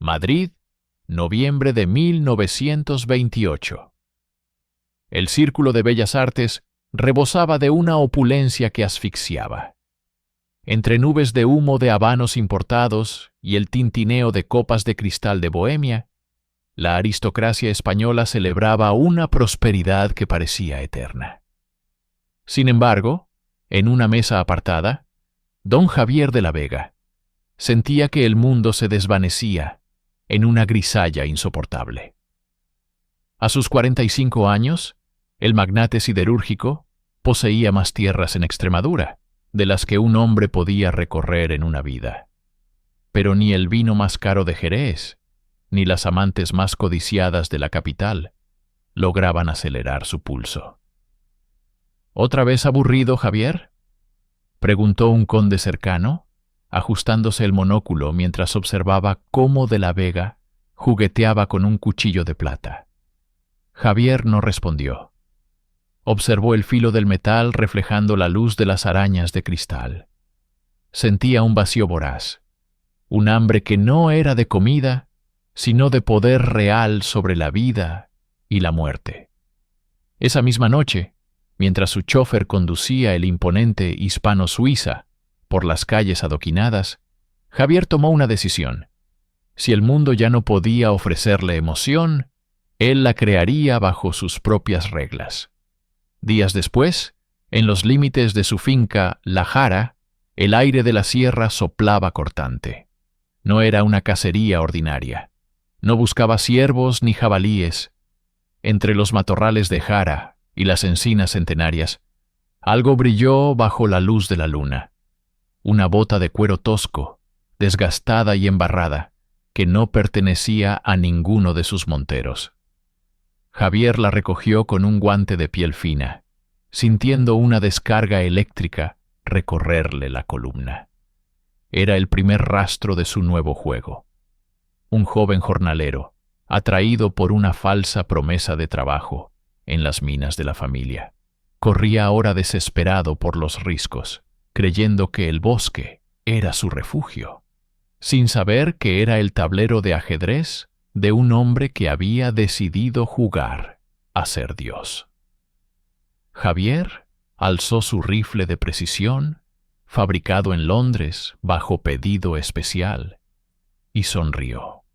Madrid, noviembre de 1928. El Círculo de Bellas Artes rebosaba de una opulencia que asfixiaba. Entre nubes de humo de habanos importados y el tintineo de copas de cristal de Bohemia, la aristocracia española celebraba una prosperidad que parecía eterna. Sin embargo, en una mesa apartada, don Javier de la Vega sentía que el mundo se desvanecía en una grisalla insoportable. A sus 45 años, el magnate siderúrgico poseía más tierras en Extremadura de las que un hombre podía recorrer en una vida. Pero ni el vino más caro de Jerez, ni las amantes más codiciadas de la capital lograban acelerar su pulso. ¿Otra vez aburrido, Javier?, preguntó un conde cercano, ajustándose el monóculo mientras observaba cómo de la Vega jugueteaba con un cuchillo de plata. Javier no respondió. Observó el filo del metal reflejando la luz de las arañas de cristal. Sentía un vacío voraz, un hambre que no era de comida, sino de poder real sobre la vida y la muerte. Esa misma noche, mientras su chofer conducía el imponente Hispano-Suiza por las calles adoquinadas, Javier tomó una decisión. Si el mundo ya no podía ofrecerle emoción, él la crearía bajo sus propias reglas. Días después, en los límites de su finca La Jara, el aire de la sierra soplaba cortante. No era una cacería ordinaria. No buscaba ciervos ni jabalíes. Entre los matorrales de Jara y las encinas centenarias, algo brilló bajo la luz de la luna. Una bota de cuero tosco, desgastada y embarrada, que no pertenecía a ninguno de sus monteros. Javier la recogió con un guante de piel fina, sintiendo una descarga eléctrica recorrerle la columna. Era el primer rastro de su nuevo juego. Un joven jornalero, atraído por una falsa promesa de trabajo en las minas de la familia, corría ahora desesperado por los riscos, creyendo que el bosque era su refugio, sin saber que era el tablero de ajedrez de un hombre que había decidido jugar a ser Dios. Javier alzó su rifle de precisión, fabricado en Londres bajo pedido especial, y sonrió.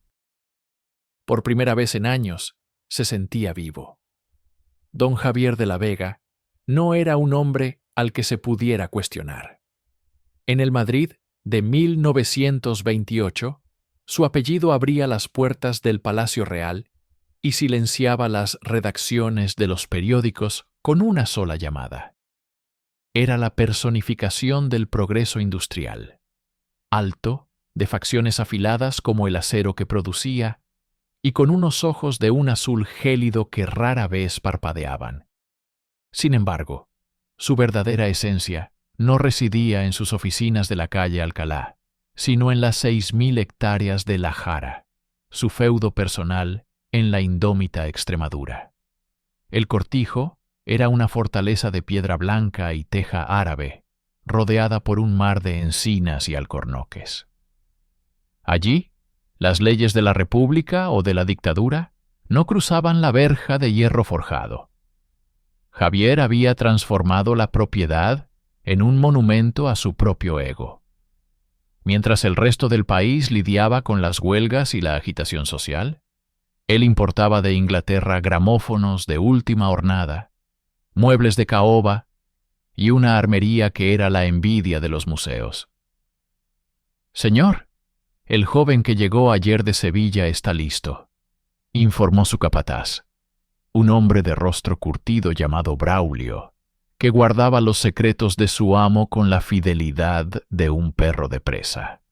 Por primera vez en años, se sentía vivo. Don Javier de la Vega no era un hombre al que se pudiera cuestionar. En el Madrid de 1928, su apellido abría las puertas del Palacio Real y silenciaba las redacciones de los periódicos con una sola llamada. Era la personificación del progreso industrial. Alto, de facciones afiladas como el acero que producía, y con unos ojos de un azul gélido que rara vez parpadeaban. Sin embargo, su verdadera esencia no residía en sus oficinas de la calle Alcalá, sino en las 6.000 hectáreas de La Jara, su feudo personal en la indómita Extremadura. El Cortijo era una fortaleza de piedra blanca y teja árabe, rodeada por un mar de encinas y alcornoques. Allí, las leyes de la República o de la dictadura no cruzaban la verja de hierro forjado. Javier había transformado la propiedad en un monumento a su propio ego. Mientras el resto del país lidiaba con las huelgas y la agitación social, él importaba de Inglaterra gramófonos de última hornada, muebles de caoba y una armería que era la envidia de los museos. «Señor, el joven que llegó ayer de Sevilla está listo», informó su capataz, un hombre de rostro curtido llamado Braulio, que guardaba los secretos de su amo con la fidelidad de un perro de presa.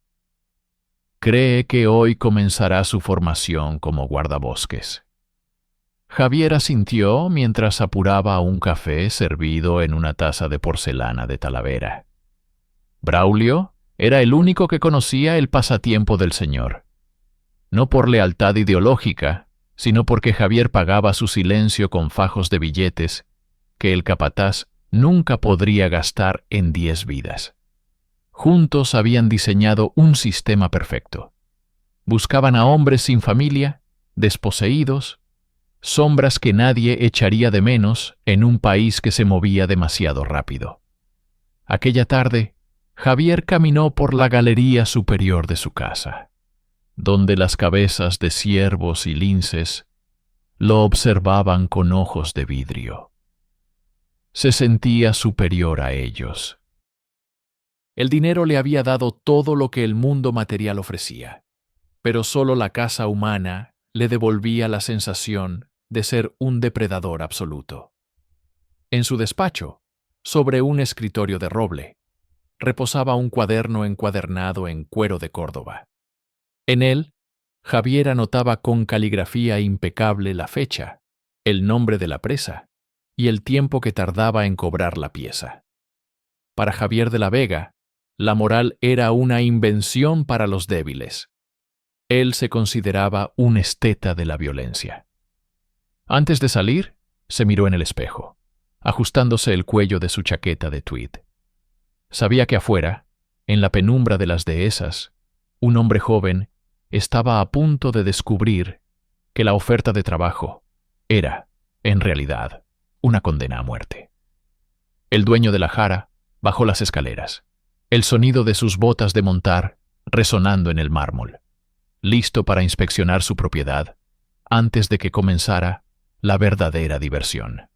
Cree que hoy comenzará su formación como guardabosques. Javier asintió mientras apuraba un café servido en una taza de porcelana de Talavera. Braulio era el único que conocía el pasatiempo del señor. No por lealtad ideológica, sino porque Javier pagaba su silencio con fajos de billetes que el capataz nunca podría gastar en 10 vidas. Juntos habían diseñado un sistema perfecto. Buscaban a hombres sin familia, desposeídos, sombras que nadie echaría de menos en un país que se movía demasiado rápido. Aquella tarde, Javier caminó por la galería superior de su casa, donde las cabezas de ciervos y linces lo observaban con ojos de vidrio. Se sentía superior a ellos. El dinero le había dado todo lo que el mundo material ofrecía, pero solo la casa humana le devolvía la sensación de ser un depredador absoluto. En su despacho, sobre un escritorio de roble, reposaba un cuaderno encuadernado en cuero de Córdoba. En él, Javier anotaba con caligrafía impecable la fecha, el nombre de la presa y el tiempo que tardaba en cobrar la pieza. Para Javier de la Vega, la moral era una invención para los débiles. Él se consideraba un esteta de la violencia. Antes de salir, se miró en el espejo, ajustándose el cuello de su chaqueta de tweed. Sabía que afuera, en la penumbra de las dehesas, un hombre joven estaba a punto de descubrir que la oferta de trabajo era, en realidad, una condena a muerte. El dueño de la jara bajó las escaleras, el sonido de sus botas de montar resonando en el mármol, listo para inspeccionar su propiedad antes de que comenzara la verdadera diversión.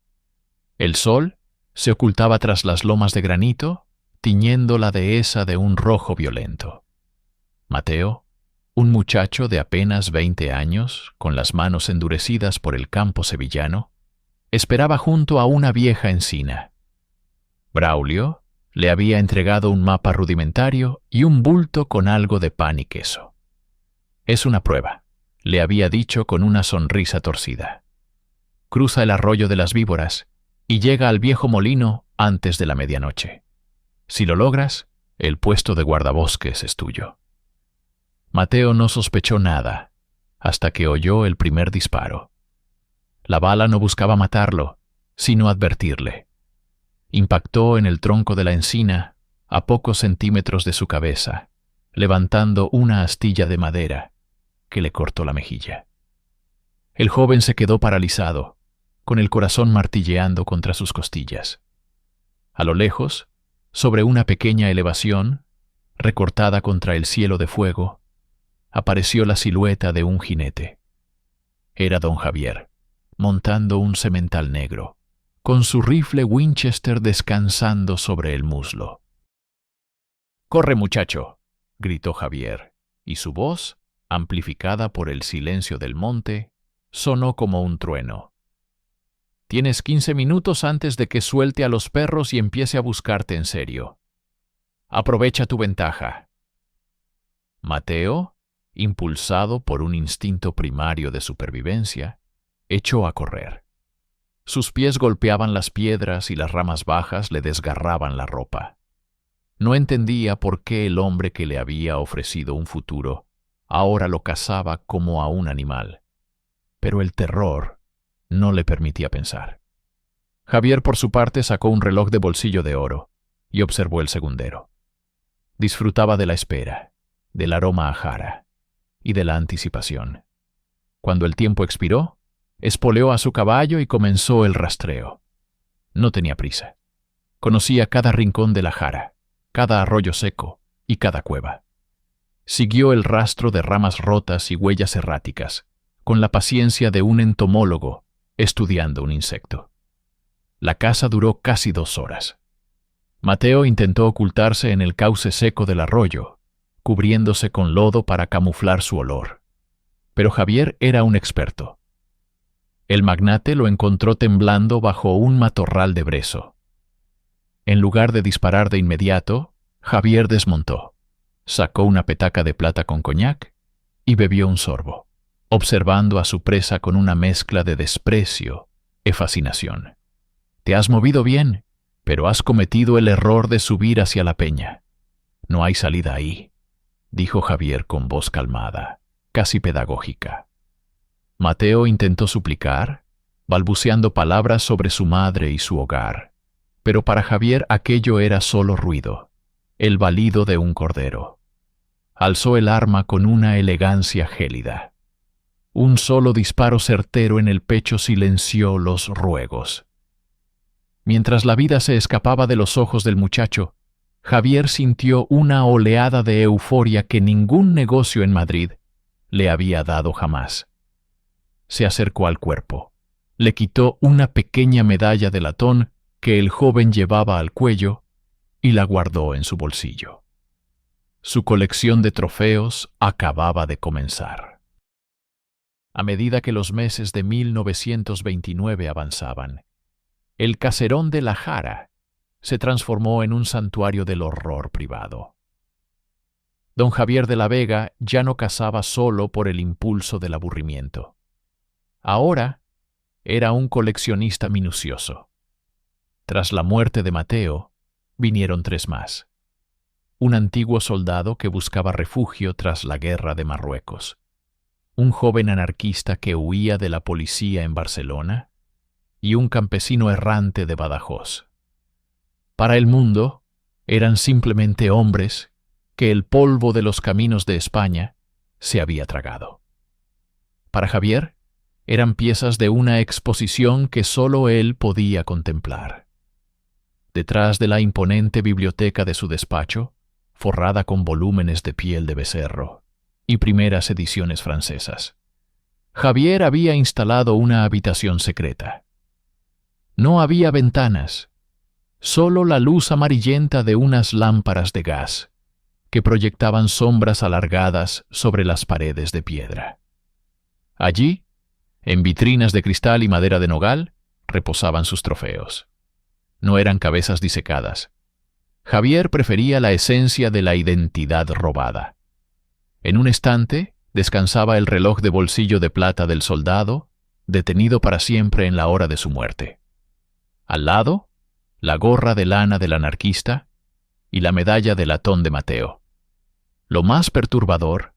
El sol se ocultaba tras las lomas de granito, tiñendo la dehesa de un rojo violento. Mateo, un muchacho de apenas 20 años, con las manos endurecidas por el campo sevillano, esperaba junto a una vieja encina. Braulio le había entregado un mapa rudimentario y un bulto con algo de pan y queso. «Es una prueba», le había dicho con una sonrisa torcida. «Cruza el arroyo de las víboras y llega al viejo molino antes de la medianoche. Si lo logras, el puesto de guardabosques es tuyo». Mateo no sospechó nada hasta que oyó el primer disparo. La bala no buscaba matarlo, sino advertirle. Impactó en el tronco de la encina a pocos centímetros de su cabeza, levantando una astilla de madera que le cortó la mejilla. El joven se quedó paralizado, con el corazón martilleando contra sus costillas. A lo lejos, sobre una pequeña elevación, recortada contra el cielo de fuego, apareció la silueta de un jinete. Era don Javier, montando un semental negro, con su rifle Winchester descansando sobre el muslo. «¡Corre, muchacho!», gritó Javier, y su voz, amplificada por el silencio del monte, sonó como un trueno. «Tienes 15 minutos antes de que suelte a los perros y empiece a buscarte en serio. Aprovecha tu ventaja». Mateo, impulsado por un instinto primario de supervivencia, echó a correr. Sus pies golpeaban las piedras y las ramas bajas le desgarraban la ropa. No entendía por qué el hombre que le había ofrecido un futuro ahora lo cazaba como a un animal, pero el terror no le permitía pensar. Javier, por su parte, sacó un reloj de bolsillo de oro y observó el segundero. Disfrutaba de la espera, del aroma a jara y de la anticipación. Cuando el tiempo expiró, espoleó a su caballo y comenzó el rastreo. No tenía prisa. Conocía cada rincón de la jara, cada arroyo seco y cada cueva. Siguió el rastro de ramas rotas y huellas erráticas, con la paciencia de un entomólogo estudiando un insecto. La caza duró casi 2 horas. Mateo intentó ocultarse en el cauce seco del arroyo, cubriéndose con lodo para camuflar su olor. Pero Javier era un experto. El magnate lo encontró temblando bajo un matorral de brezo. En lugar de disparar de inmediato, Javier desmontó, sacó una petaca de plata con coñac y bebió un sorbo, observando a su presa con una mezcla de desprecio y fascinación. «Te has movido bien, pero has cometido el error de subir hacia la peña. No hay salida ahí», dijo Javier con voz calmada, casi pedagógica. Mateo intentó suplicar, balbuceando palabras sobre su madre y su hogar, pero para Javier aquello era solo ruido, el balido de un cordero. alzó el arma con una elegancia gélida. Un solo disparo certero en el pecho silenció los ruegos. Mientras la vida se escapaba de los ojos del muchacho, Javier sintió una oleada de euforia que ningún negocio en Madrid le había dado jamás. Se acercó al cuerpo, le quitó una pequeña medalla de latón que el joven llevaba al cuello y la guardó en su bolsillo. Su colección de trofeos acababa de comenzar. A medida que los meses de 1929 avanzaban, el caserón de La Jara se transformó en un santuario del horror privado. Don Javier de la Vega ya no cazaba solo por el impulso del aburrimiento. Ahora era un coleccionista minucioso. Tras la muerte de Mateo, vinieron 3 más. Un antiguo soldado que buscaba refugio tras la guerra de Marruecos, un joven anarquista que huía de la policía en Barcelona y un campesino errante de Badajoz. Para el mundo, eran simplemente hombres que el polvo de los caminos de España se había tragado. Para Javier, eran piezas de una exposición que solo él podía contemplar. Detrás de la imponente biblioteca de su despacho, forrada con volúmenes de piel de becerro y primeras ediciones francesas, Javier había instalado una habitación secreta. No había ventanas, solo la luz amarillenta de unas lámparas de gas que proyectaban sombras alargadas sobre las paredes de piedra. Allí, en vitrinas de cristal y madera de nogal, reposaban sus trofeos. No eran cabezas disecadas. Javier prefería la esencia de la identidad robada. En un estante descansaba el reloj de bolsillo de plata del soldado, detenido para siempre en la hora de su muerte. Al lado, la gorra de lana del anarquista y la medalla de latón de Mateo. Lo más perturbador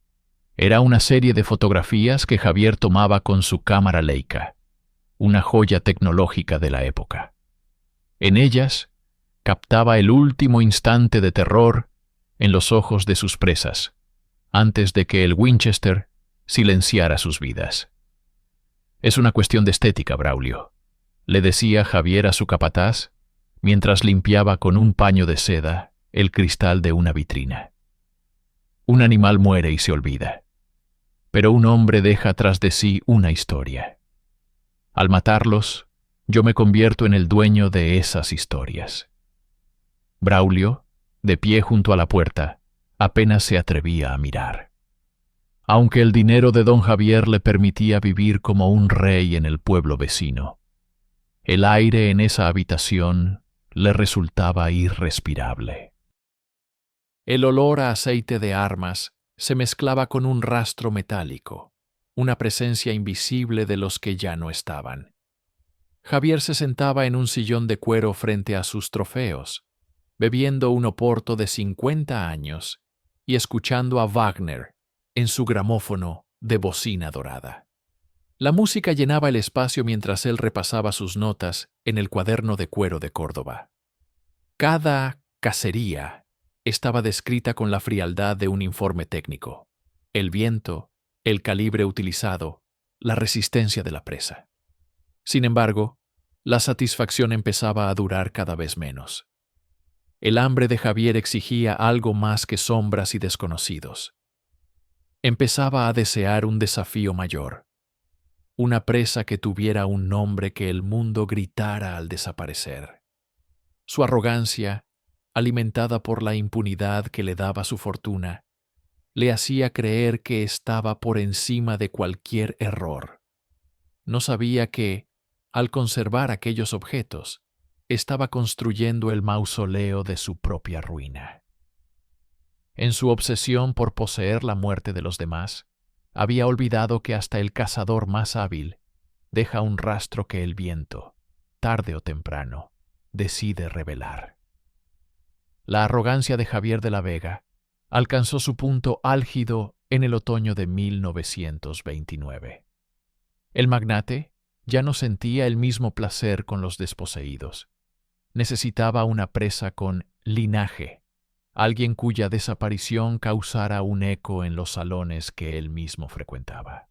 era una serie de fotografías que Javier tomaba con su cámara Leica, una joya tecnológica de la época. En ellas, captaba el último instante de terror en los ojos de sus presas, antes de que el Winchester silenciara sus vidas. «Es una cuestión de estética, Braulio», le decía Javier a su capataz, mientras limpiaba con un paño de seda el cristal de una vitrina. Un animal muere y se olvida, pero un hombre deja tras de sí una historia. Al matarlos, yo me convierto en el dueño de esas historias. Braulio, de pie junto a la puerta, apenas se atrevía a mirar. Aunque el dinero de don Javier le permitía vivir como un rey en el pueblo vecino, el aire en esa habitación le resultaba irrespirable. El olor a aceite de armas se mezclaba con un rastro metálico, una presencia invisible de los que ya no estaban. Javier se sentaba en un sillón de cuero frente a sus trofeos, bebiendo un oporto de 50 años y escuchando a Wagner en su gramófono de bocina dorada. La música llenaba el espacio mientras él repasaba sus notas en el cuaderno de cuero de Córdoba. Cada cacería estaba descrita con la frialdad de un informe técnico: el viento, el calibre utilizado, la resistencia de la presa. Sin embargo, la satisfacción empezaba a durar cada vez menos. El hambre de Javier exigía algo más que sombras y desconocidos. Empezaba a desear un desafío mayor, una presa que tuviera un nombre que el mundo gritara al desaparecer. Su arrogancia, alimentada por la impunidad que le daba su fortuna, le hacía creer que estaba por encima de cualquier error. No sabía que, al conservar aquellos objetos, estaba construyendo el mausoleo de su propia ruina. En su obsesión por poseer la muerte de los demás, había olvidado que hasta el cazador más hábil deja un rastro que el viento, tarde o temprano, decide revelar. La arrogancia de Javier de la Vega alcanzó su punto álgido en el otoño de 1929. El magnate ya no sentía el mismo placer con los desposeídos. Necesitaba una presa con linaje, alguien cuya desaparición causara un eco en los salones que él mismo frecuentaba.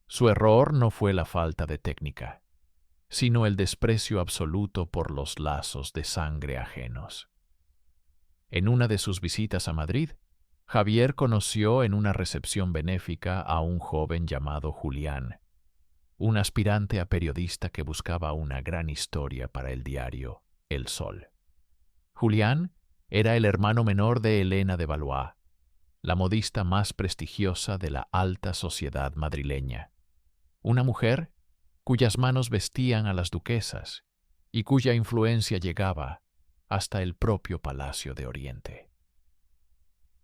Su error no fue la falta de técnica, sino el desprecio absoluto por los lazos de sangre ajenos. En una de sus visitas a Madrid, Javier conoció en una recepción benéfica a un joven llamado Julián, un aspirante a periodista que buscaba una gran historia para el diario El Sol. Julián era el hermano menor de Elena de Valois, la modista más prestigiosa de la alta sociedad madrileña, una mujer cuyas manos vestían a las duquesas y cuya influencia llegaba hasta el propio Palacio de Oriente.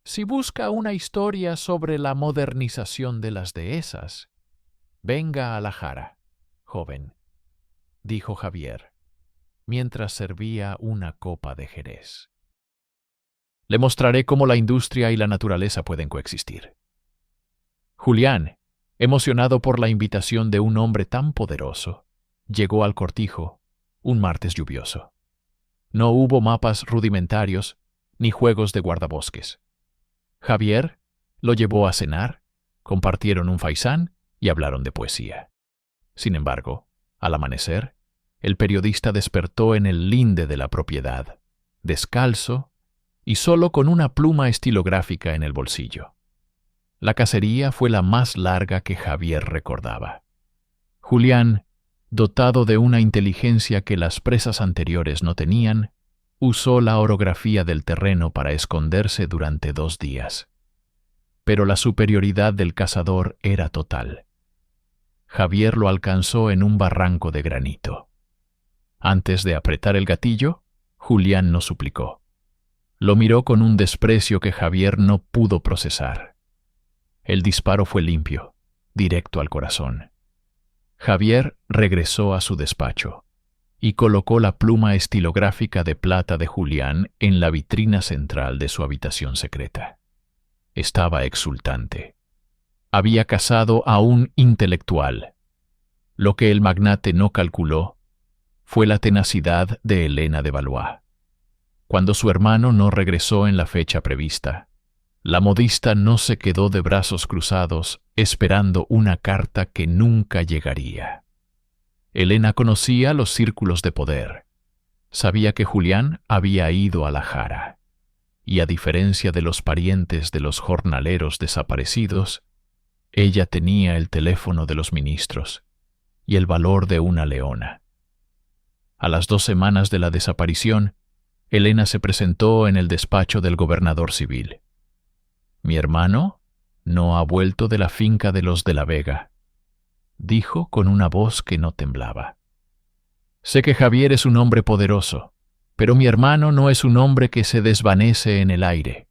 Si busca una historia sobre la modernización de las dehesas, venga a la Jara, joven, dijo Javier, mientras servía una copa de Jerez. Le mostraré cómo la industria y la naturaleza pueden coexistir. Julián, emocionado por la invitación de un hombre tan poderoso, llegó al cortijo un martes lluvioso. No hubo mapas rudimentarios ni juegos de guardabosques. Javier lo llevó a cenar, compartieron un faisán y hablaron de poesía. Sin embargo, al amanecer, el periodista despertó en el linde de la propiedad, descalzo y solo con una pluma estilográfica en el bolsillo. La cacería fue la más larga que Javier recordaba. Julián, dotado de una inteligencia que las presas anteriores no tenían, usó la orografía del terreno para esconderse durante 2 días. Pero la superioridad del cazador era total. Javier lo alcanzó en un barranco de granito. Antes de apretar el gatillo, Julián no suplicó. Lo miró con un desprecio que Javier no pudo procesar. El disparo fue limpio, directo al corazón. Javier regresó a su despacho y colocó la pluma estilográfica de plata de Julián en la vitrina central de su habitación secreta. Estaba exultante. Había cazado a un intelectual. Lo que el magnate no calculó fue la tenacidad de Elena de Valois. Cuando su hermano no regresó en la fecha prevista, la modista no se quedó de brazos cruzados esperando una carta que nunca llegaría. Elena conocía los círculos de poder. Sabía que Julián había ido a la Jara, y a diferencia de los parientes de los jornaleros desaparecidos, ella tenía el teléfono de los ministros y el valor de una leona. A las 2 semanas de la desaparición, Elena se presentó en el despacho del gobernador civil. «Mi hermano no ha vuelto de la finca de los de la Vega», dijo con una voz que no temblaba. «Sé que Javier es un hombre poderoso, pero mi hermano no es un hombre que se desvanece en el aire.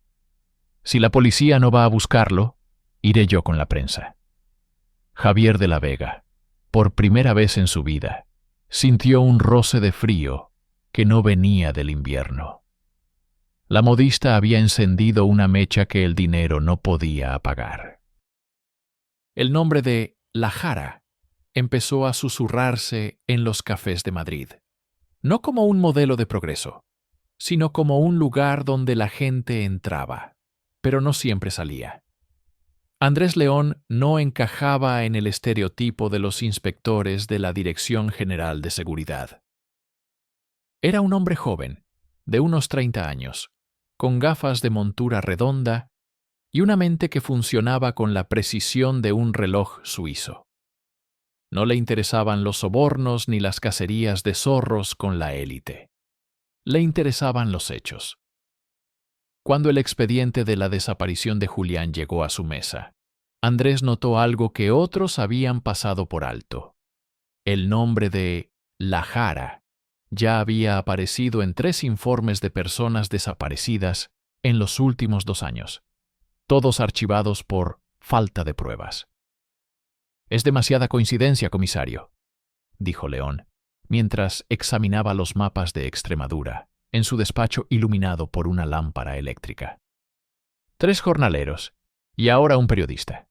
Si la policía no va a buscarlo, iré yo con la prensa». Javier de la Vega, por primera vez en su vida, sintió un roce de frío que no venía del invierno. La modista había encendido una mecha que el dinero no podía apagar. El nombre de La Jara empezó a susurrarse en los cafés de Madrid, no como un modelo de progreso, sino como un lugar donde la gente entraba, pero no siempre salía. Andrés León no encajaba en el estereotipo de los inspectores de la Dirección General de Seguridad. Era un hombre joven, de unos 30 años, con gafas de montura redonda y una mente que funcionaba con la precisión de un reloj suizo. No le interesaban los sobornos ni las cacerías de zorros con la élite. Le interesaban los hechos. Cuando el expediente de la desaparición de Julián llegó a su mesa, Andrés notó algo que otros habían pasado por alto. El nombre de La Jara ya había aparecido en 3 informes de personas desaparecidas en los últimos 2 años, todos archivados por falta de pruebas. «Es demasiada coincidencia, comisario», dijo León, mientras examinaba los mapas de Extremadura en su despacho iluminado por una lámpara eléctrica. 3 jornaleros y ahora un periodista,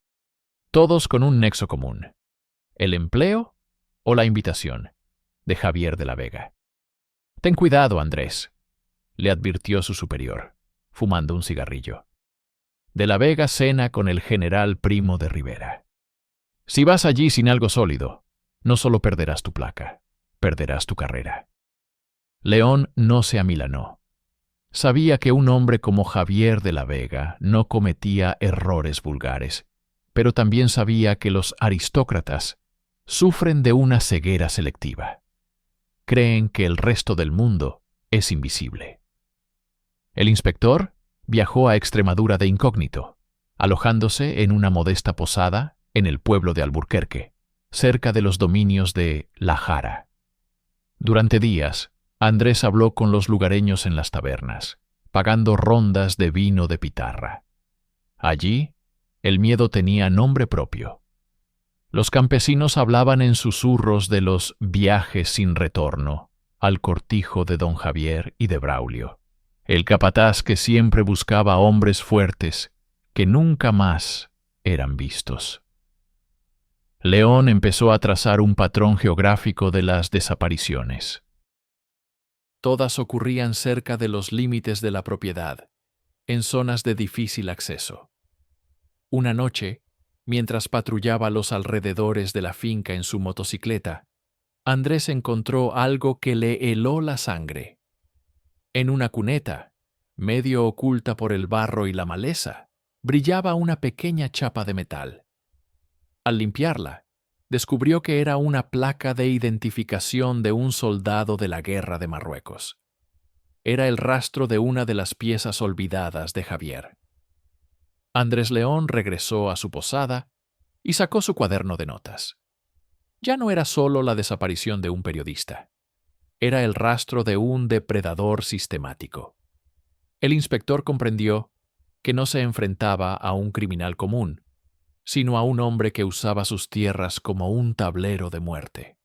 todos con un nexo común: el empleo o la invitación de Javier de la Vega. «Ten cuidado, Andrés», le advirtió su superior. fumando un cigarrillo. De la Vega cena con el general Primo de Rivera. Si vas allí sin algo sólido, no solo perderás tu placa, perderás tu carrera. León no se amilanó. Sabía que un hombre como Javier de la Vega no cometía errores vulgares, pero también sabía que los aristócratas sufren de una ceguera selectiva. Creen que el resto del mundo es invisible. El inspector viajó a Extremadura de incógnito, alojándose en una modesta posada en el pueblo de Alburquerque, cerca de los dominios de La Jara. Durante días, Andrés habló con los lugareños en las tabernas, pagando rondas de vino de pitarra. Allí, el miedo tenía nombre propio. Los campesinos hablaban en susurros de los viajes sin retorno al cortijo de don Javier y de Braulio, el capataz que siempre buscaba hombres fuertes que nunca más eran vistos. León empezó a trazar un patrón geográfico de las desapariciones. Todas ocurrían cerca de los límites de la propiedad, en zonas de difícil acceso. Una noche, mientras patrullaba los alrededores de la finca en su motocicleta, Andrés encontró algo que le heló la sangre. En una cuneta, medio oculta por el barro y la maleza, brillaba una pequeña chapa de metal. Al limpiarla, descubrió que era una placa de identificación de un soldado de la Guerra de Marruecos. Era el rastro de una de las piezas olvidadas de Javier. Andrés León regresó a su posada y sacó su cuaderno de notas. Ya no era solo la desaparición de un periodista. Era el rastro de un depredador sistemático. El inspector comprendió que no se enfrentaba a un criminal común, sino a un hombre que usaba sus tierras como un tablero de muerte.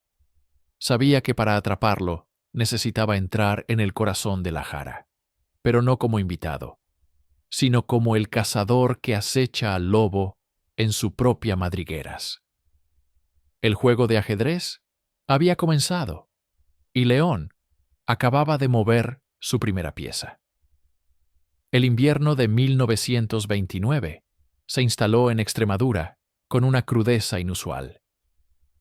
Sabía que para atraparlo necesitaba entrar en el corazón de La Jara, pero no como invitado, sino como el cazador que acecha al lobo en su propia madrigueras. El juego de ajedrez había comenzado, y León acababa de mover su primera pieza. El invierno de 1929 se instaló en Extremadura con una crudeza inusual.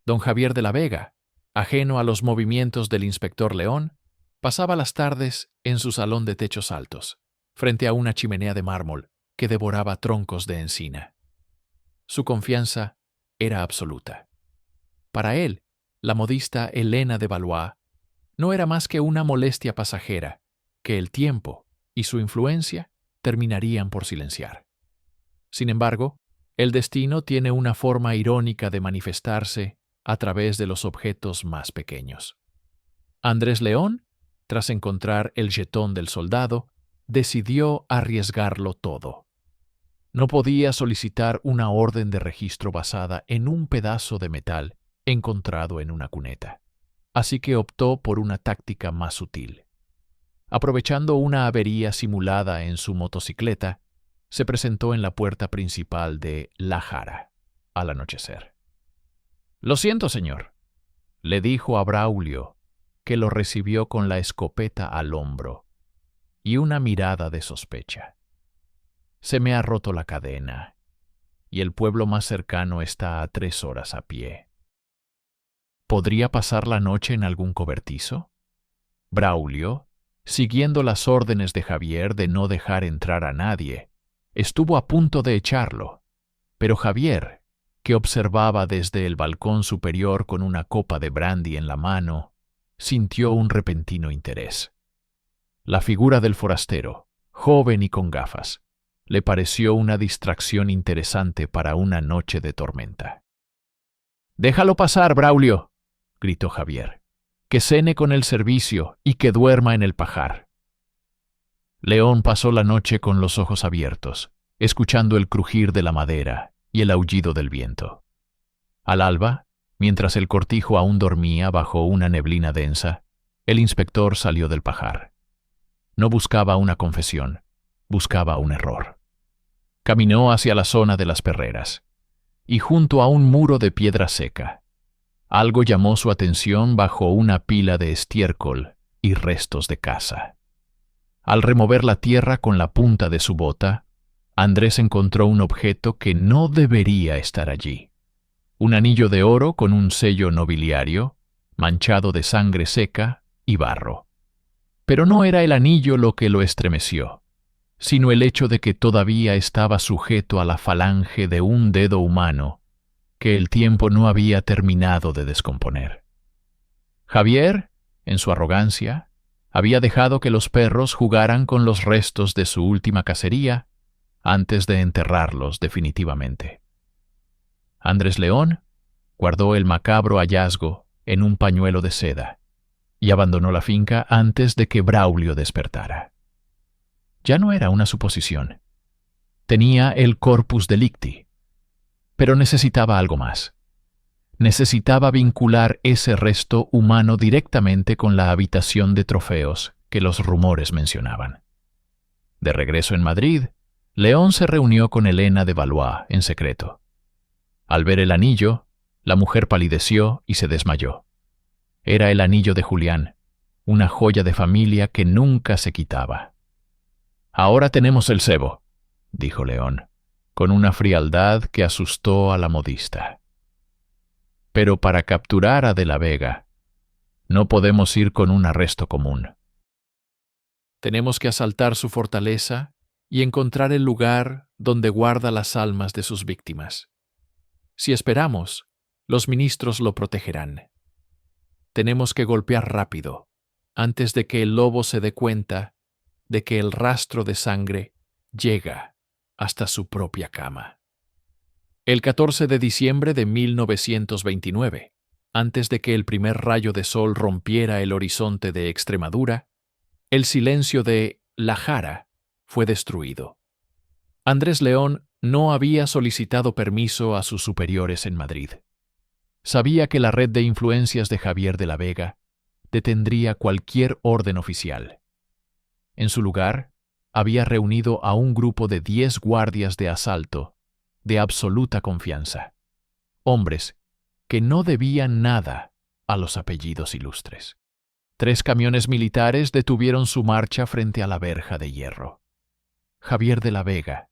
Don Javier de la Vega, ajeno a los movimientos del inspector León, pasaba las tardes en su salón de techos altos, frente a una chimenea de mármol que devoraba troncos de encina. Su confianza era absoluta. Para él, la modista Elena de Valois no era más que una molestia pasajera que el tiempo y su influencia terminarían por silenciar. Sin embargo, el destino tiene una forma irónica de manifestarse a través de los objetos más pequeños. Andrés León, tras encontrar el jetón del soldado, decidió arriesgarlo todo. No podía solicitar una orden de registro basada en un pedazo de metal encontrado en una cuneta, así que optó por una táctica más sutil. Aprovechando una avería simulada en su motocicleta, se presentó en la puerta principal de La Jara, al anochecer. «Lo siento, señor», le dijo a Braulio, que lo recibió con la escopeta al hombro y una mirada de sospecha. «Se me ha roto la cadena, y el pueblo más cercano está a 3 horas a pie. ¿Podría pasar la noche en algún cobertizo?» Braulio, siguiendo las órdenes de Javier de no dejar entrar a nadie, estuvo a punto de echarlo, pero Javier, que observaba desde el balcón superior con una copa de brandy en la mano, sintió un repentino interés. La figura del forastero, joven y con gafas, le pareció una distracción interesante para una noche de tormenta. «Déjalo pasar, Braulio», gritó Javier, «que cene con el servicio y que duerma en el pajar». León pasó la noche con los ojos abiertos, escuchando el crujir de la madera y el aullido del viento. Al alba, mientras el cortijo aún dormía bajo una neblina densa, el inspector salió del pajar. No buscaba una confesión, buscaba un error. Caminó hacia la zona de las perreras, y junto a un muro de piedra seca, algo llamó su atención bajo una pila de estiércol y restos de caza. Al remover la tierra con la punta de su bota, Andrés encontró un objeto que no debería estar allí. Un anillo de oro con un sello nobiliario, manchado de sangre seca y barro. Pero no era el anillo lo que lo estremeció, sino el hecho de que todavía estaba sujeto a la falange de un dedo humano que el tiempo no había terminado de descomponer. Javier, en su arrogancia, había dejado que los perros jugaran con los restos de su última cacería antes de enterrarlos definitivamente. Andrés León guardó el macabro hallazgo en un pañuelo de seda y abandonó la finca antes de que Braulio despertara. Ya no era una suposición. Tenía el corpus delicti, pero necesitaba algo más. Necesitaba vincular ese resto humano directamente con la habitación de trofeos que los rumores mencionaban. De regreso en Madrid, León se reunió con Elena de Valois en secreto. Al ver el anillo, la mujer palideció y se desmayó. Era el anillo de Julián, una joya de familia que nunca se quitaba. «Ahora tenemos el cebo», dijo León, con una frialdad que asustó a la modista. «Pero para capturar a De la Vega, no podemos ir con un arresto común. Tenemos que asaltar su fortaleza y encontrar el lugar donde guarda las almas de sus víctimas. Si esperamos, los ministros lo protegerán. Tenemos que golpear rápido, antes de que el lobo se dé cuenta de que el rastro de sangre llega hasta su propia cama». El 14 de diciembre de 1929, antes de que el primer rayo de sol rompiera el horizonte de Extremadura, el silencio de La Jara fue destruido. Andrés León no había solicitado permiso a sus superiores en Madrid. Sabía que la red de influencias de Javier de la Vega detendría cualquier orden oficial. En su lugar, había reunido a un grupo de 10 guardias de asalto de absoluta confianza, hombres que no debían nada a los apellidos ilustres. 3 camiones militares detuvieron su marcha frente a la verja de hierro. Javier de la Vega,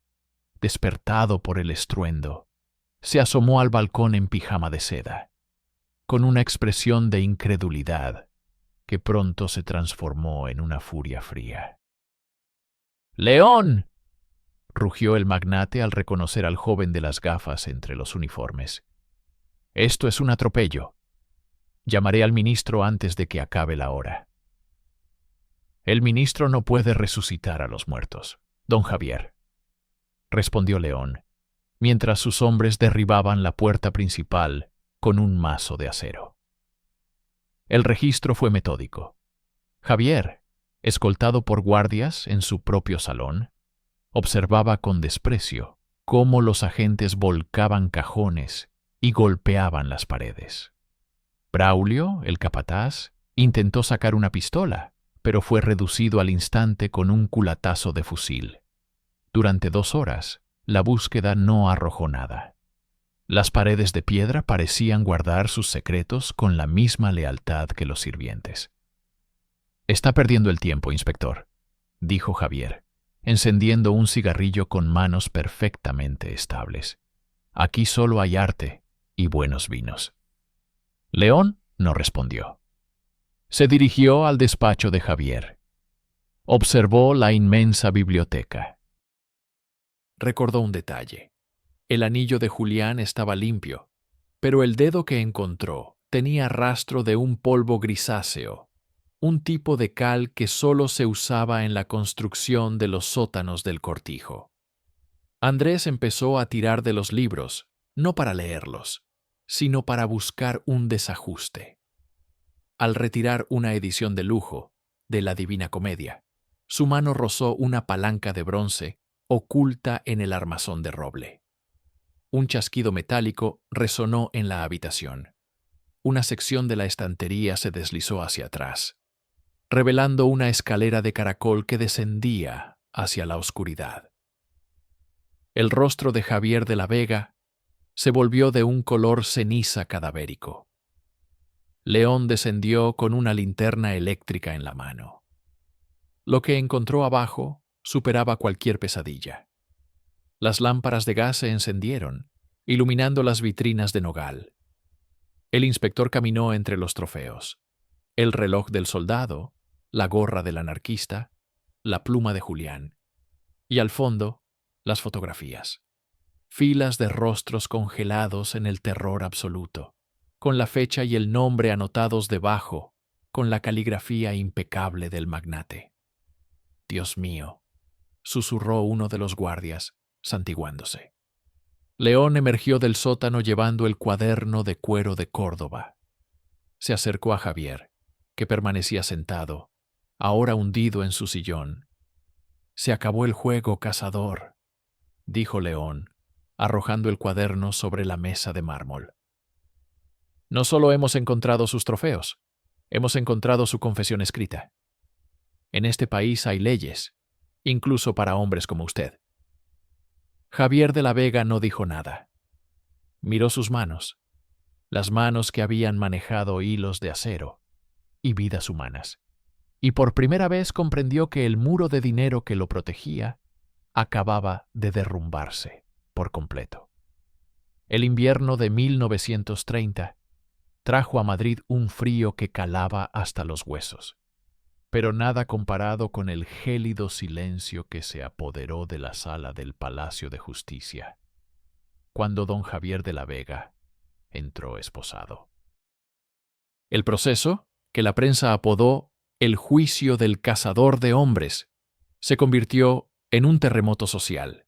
despertado por el estruendo, se asomó al balcón en pijama de seda, con una expresión de incredulidad que pronto se transformó en una furia fría. «¡León!», rugió el magnate al reconocer al joven de las gafas entre los uniformes. «Esto es un atropello. Llamaré al ministro antes de que acabe la hora». «El ministro no puede resucitar a los muertos, don Javier», respondió León, mientras sus hombres derribaban la puerta principal con un mazo de acero. El registro fue metódico. Javier, escoltado por guardias en su propio salón, observaba con desprecio cómo los agentes volcaban cajones y golpeaban las paredes. Braulio, el capataz, intentó sacar una pistola, pero fue reducido al instante con un culatazo de fusil. Durante 2 horas, la búsqueda no arrojó nada. Las paredes de piedra parecían guardar sus secretos con la misma lealtad que los sirvientes. «Está perdiendo el tiempo, inspector», dijo Javier, encendiendo un cigarrillo con manos perfectamente estables. «Aquí solo hay arte y buenos vinos». León no respondió. Se dirigió al despacho de Javier. Observó la inmensa biblioteca. Recordó un detalle. El anillo de Julián estaba limpio, pero el dedo que encontró tenía rastro de un polvo grisáceo, un tipo de cal que solo se usaba en la construcción de los sótanos del cortijo. Andrés empezó a tirar de los libros, no para leerlos, sino para buscar un desajuste. Al retirar una edición de lujo de la Divina Comedia, su mano rozó una palanca de bronce oculta en el armazón de roble. Un chasquido metálico resonó en la habitación. Una sección de la estantería se deslizó hacia atrás, revelando una escalera de caracol que descendía hacia la oscuridad. El rostro de Javier de la Vega se volvió de un color ceniza cadavérico. León descendió con una linterna eléctrica en la mano. Lo que encontró abajo superaba cualquier pesadilla. Las lámparas de gas se encendieron, iluminando las vitrinas de nogal. El inspector caminó entre los trofeos: el reloj del soldado, la gorra del anarquista, la pluma de Julián, y al fondo, las fotografías. Filas de rostros congelados en el terror absoluto, con la fecha y el nombre anotados debajo, con la caligrafía impecable del magnate. «Dios mío», susurró uno de los guardias, santiguándose. León emergió del sótano llevando el cuaderno de cuero de Córdoba. Se acercó a Javier, que permanecía sentado, ahora hundido en su sillón. «Se acabó el juego, cazador», dijo León, arrojando el cuaderno sobre la mesa de mármol. «No solo hemos encontrado sus trofeos, hemos encontrado su confesión escrita. En este país hay leyes, incluso para hombres como usted». Javier de la Vega no dijo nada. Miró sus manos, las manos que habían manejado hilos de acero y vidas humanas, y por primera vez comprendió que el muro de dinero que lo protegía acababa de derrumbarse por completo. El invierno de 1930 trajo a Madrid un frío que calaba hasta los huesos, pero nada comparado con el gélido silencio que se apoderó de la sala del Palacio de Justicia, cuando don Javier de la Vega entró esposado. El proceso, que la prensa apodó el juicio del cazador de hombres, se convirtió en un terremoto social.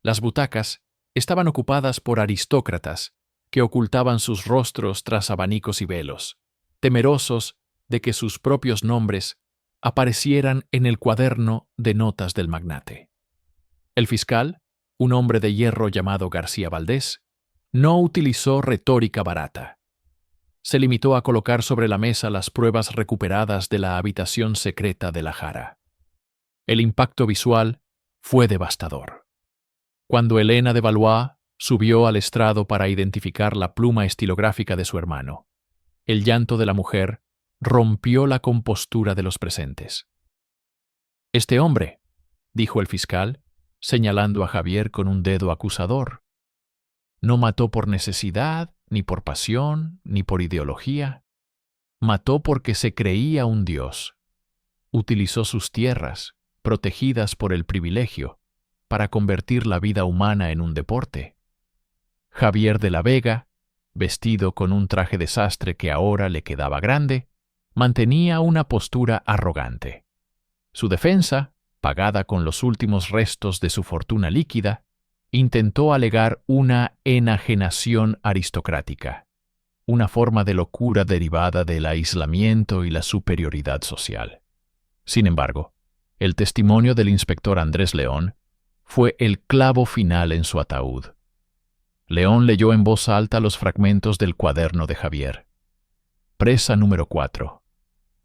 Las butacas estaban ocupadas por aristócratas que ocultaban sus rostros tras abanicos y velos, temerosos de que sus propios nombres aparecieran en el cuaderno de notas del magnate. El fiscal, un hombre de hierro llamado García Valdés, no utilizó retórica barata. Se limitó a colocar sobre la mesa las pruebas recuperadas de la habitación secreta de la Jara. El impacto visual fue devastador. Cuando Elena de Valois subió al estrado para identificar la pluma estilográfica de su hermano, el llanto de la mujer rompió la compostura de los presentes. «Este hombre», dijo el fiscal, señalando a Javier con un dedo acusador, «no mató por necesidad, ni por pasión, ni por ideología. Mató porque se creía un dios. Utilizó sus tierras, protegidas por el privilegio, para convertir la vida humana en un deporte». Javier de la Vega, vestido con un traje de sastre que ahora le quedaba grande, mantenía una postura arrogante. Su defensa, pagada con los últimos restos de su fortuna líquida, intentó alegar una enajenación aristocrática, una forma de locura derivada del aislamiento y la superioridad social. Sin embargo, el testimonio del inspector Andrés León fue el clavo final en su ataúd. León leyó en voz alta los fragmentos del cuaderno de Javier. Presa número 4.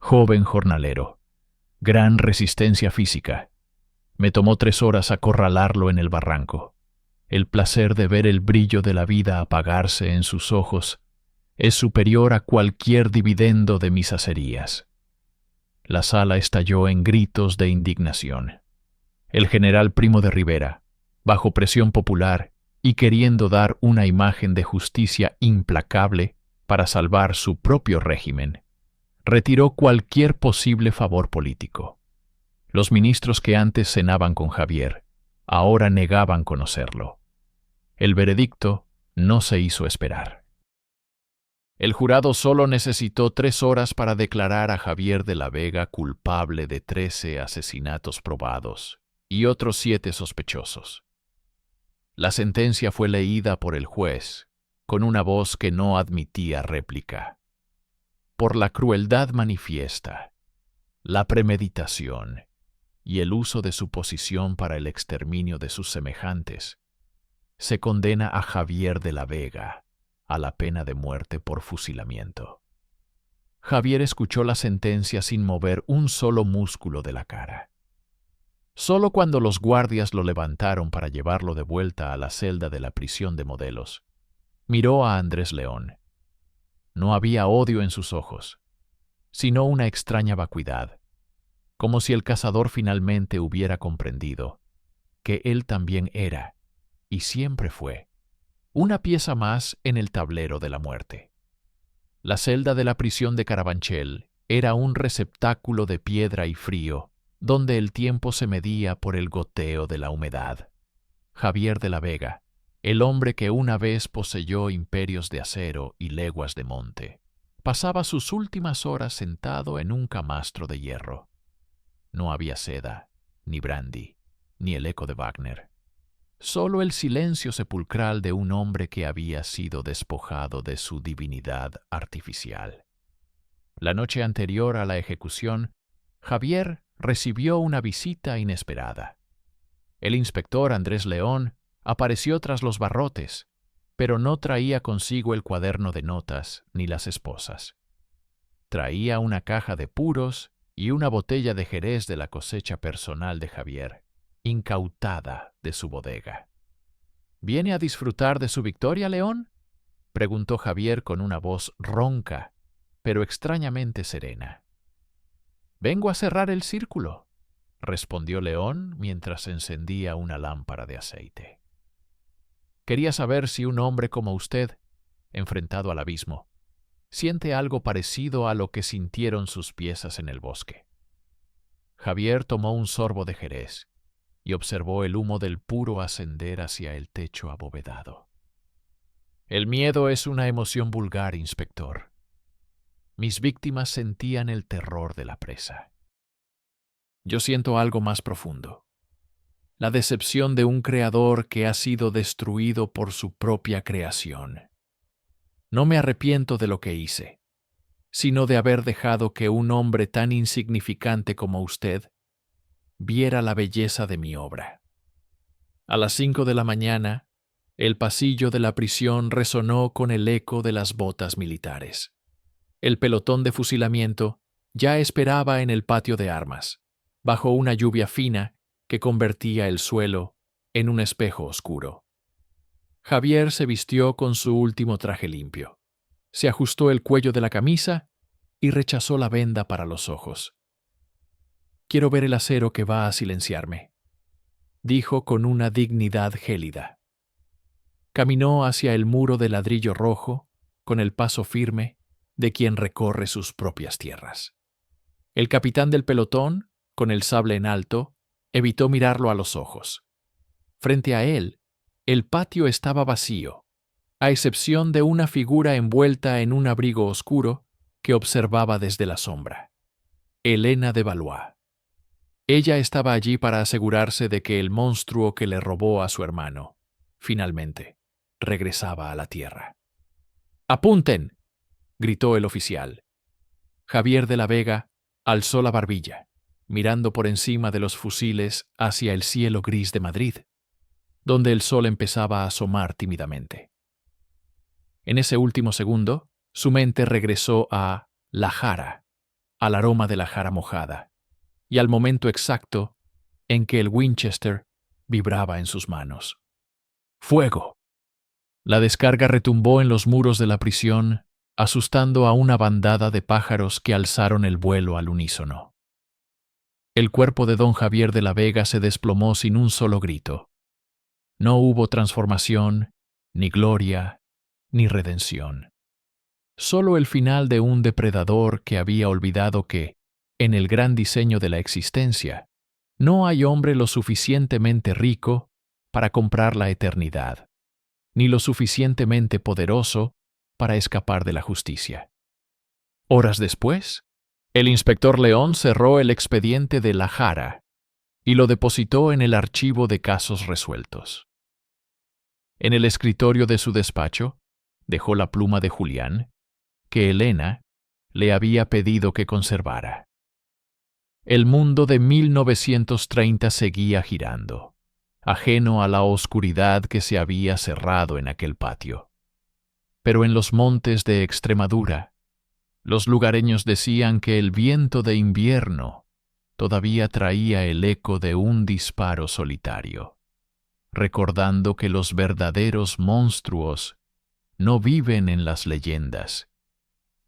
Joven jornalero. Gran resistencia física. Me tomó 3 horas acorralarlo en el barranco. El placer de ver el brillo de la vida apagarse en sus ojos es superior a cualquier dividendo de mis acerías. La sala estalló en gritos de indignación. El general Primo de Rivera, bajo presión popular y queriendo dar una imagen de justicia implacable para salvar su propio régimen, retiró cualquier posible favor político. Los ministros que antes cenaban con Javier, ahora negaban conocerlo. El veredicto no se hizo esperar. El jurado solo necesitó 3 horas para declarar a Javier de la Vega culpable de 13 asesinatos probados y otros 7 sospechosos. La sentencia fue leída por el juez, con una voz que no admitía réplica. Por la crueldad manifiesta, la premeditación y el uso de su posición para el exterminio de sus semejantes, se condena a Javier de la Vega a la pena de muerte por fusilamiento. Javier escuchó la sentencia sin mover un solo músculo de la cara. Solo cuando los guardias lo levantaron para llevarlo de vuelta a la celda de la prisión de Modelos, miró a Andrés León. No había odio en sus ojos, sino una extraña vacuidad. como si el cazador finalmente hubiera comprendido que él también era, y siempre fue, una pieza más en el tablero de la muerte. La celda de la prisión de Carabanchel era un receptáculo de piedra y frío, donde el tiempo se medía por el goteo de la humedad. Javier de la Vega, el hombre que una vez poseyó imperios de acero y leguas de monte, pasaba sus últimas horas sentado en un camastro de hierro. No había seda, ni brandy, ni el eco de Wagner. Solo el silencio sepulcral de un hombre que había sido despojado de su divinidad artificial. La noche anterior a la ejecución, Javier recibió una visita inesperada. El inspector Andrés León apareció tras los barrotes, pero no traía consigo el cuaderno de notas ni las esposas. Traía una caja de puros y una botella de Jerez de la cosecha personal de Javier, incautada de su bodega. ¿Viene a disfrutar de su victoria, León?, preguntó Javier con una voz ronca, pero extrañamente serena. «Vengo a cerrar el círculo», respondió León mientras encendía una lámpara de aceite. «Quería saber si un hombre como usted, enfrentado al abismo, siente algo parecido a lo que sintieron sus piezas en el bosque». Javier tomó un sorbo de Jerez y observó el humo del puro ascender hacia el techo abovedado. «El miedo es una emoción vulgar, inspector. Mis víctimas sentían el terror de la presa. Yo siento algo más profundo. La decepción de un creador que ha sido destruido por su propia creación. No me arrepiento de lo que hice, sino de haber dejado que un hombre tan insignificante como usted viera la belleza de mi obra». A las 5 de la mañana, el pasillo de la prisión resonó con el eco de las botas militares. El pelotón de fusilamiento ya esperaba en el patio de armas, bajo una lluvia fina que convertía el suelo en un espejo oscuro. Javier se vistió con su último traje limpio, se ajustó el cuello de la camisa y rechazó la venda para los ojos. «Quiero ver el acero que va a silenciarme», dijo con una dignidad gélida. Caminó hacia el muro de ladrillo rojo con el paso firme de quien recorre sus propias tierras. El capitán del pelotón, con el sable en alto, evitó mirarlo a los ojos. Frente a él, el patio estaba vacío, a excepción de una figura envuelta en un abrigo oscuro que observaba desde la sombra. Elena de Valois. Ella estaba allí para asegurarse de que el monstruo que le robó a su hermano, finalmente, regresaba a la tierra. «¡Apunten!», gritó el oficial. Javier de la Vega alzó la barbilla, mirando por encima de los fusiles hacia el cielo gris de Madrid, donde el sol empezaba a asomar tímidamente. En ese último segundo, su mente regresó a la jara, al aroma de la jara mojada, y al momento exacto en que el Winchester vibraba en sus manos. ¡Fuego! La descarga retumbó en los muros de la prisión, asustando a una bandada de pájaros que alzaron el vuelo al unísono. El cuerpo de don Javier de la Vega se desplomó sin un solo grito. No hubo transformación, ni gloria, ni redención. Solo el final de un depredador que había olvidado que, en el gran diseño de la existencia, no hay hombre lo suficientemente rico para comprar la eternidad, ni lo suficientemente poderoso para escapar de la justicia. Horas después, el inspector León cerró el expediente de la Jara y lo depositó en el archivo de casos resueltos. En el escritorio de su despacho dejó la pluma de Julián, que Elena le había pedido que conservara. El mundo de 1930 seguía girando, ajeno a la oscuridad que se había cerrado en aquel patio. Pero en los montes de Extremadura, los lugareños decían que el viento de invierno todavía traía el eco de un disparo solitario, recordando que los verdaderos monstruos no viven en las leyendas,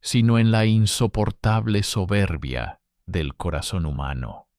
sino en la insoportable soberbia del corazón humano.